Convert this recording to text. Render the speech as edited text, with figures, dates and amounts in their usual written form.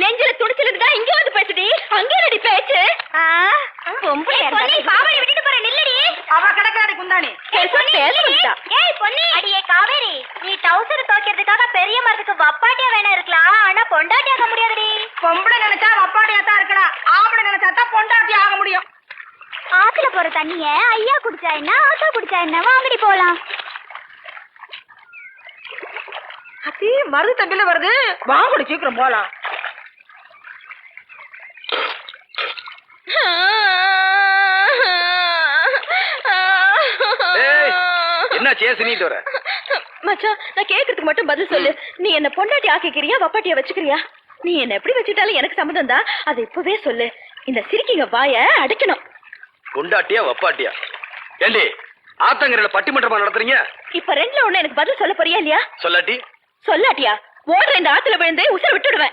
நெஞ்சில துடிச்சிருந்தா இங்க வந்து பேசுடி, அங்கே ரெடி பேச்சு. பாவடி விட்டுட்டு போற நில்லடி. அவ கிடக்காடி குந்தாணி. ஏய் பொன்னி, அடியே காவேரி, நீ டவுசர் துவைக்கிறதுக்காக பெரிய மரத்துக்கு வப்பாட்டியா வேணா இருக்கலாம், ஆனா பொண்டாட்டியாக முடியாதுடி. பொம்பளை நினைச்சா வப்பாடியா தான் இருக்கலாம், ஆம்பளை நினைச்சா தான் பொண்டாட்டி ஆக முடியும். ஆத்துல போற தண்ணிய ஐயா குடிச்சா என்ன, ஆத்தா குடிச்சா என்ன, வாங்கடி போலாம். அத்தி மருந்து தம்பில வருது, வாங்கடி சீக்கிரம் போலாம். என்ன சேசினிட்டு வர மச்சான், நான் கேக்குறதுக்கு மட்டும் பதில் சொல்லு. நீ என்ன பொண்டாட்டி ஆக்கிக்கிறியா, வப்பாட்டியா வச்சுக்கிறியா? நீ என்ன எப்படி வச்சுட்டாலும் எனக்கு சம்மதம் தான், அதை இப்பவே சொல்லு. இந்த சிரிக்கிங்க வாய அடைக்கணும். பொண்டாட்டியா வப்பாட்டியா? ஏண்டி ஆத்தங்கரையில பட்டிமன்றமா நடத்துறீங்க? இப்ப ரெண்டுல ஒண்ணு எனக்கு பதில் சொல்ல போறியா இல்லையா? சொல்லாட்டி சொல்லாட்டியா ஓடுற இந்த ஆத்துல விழுந்து உசுர விட்டுடுவேன்.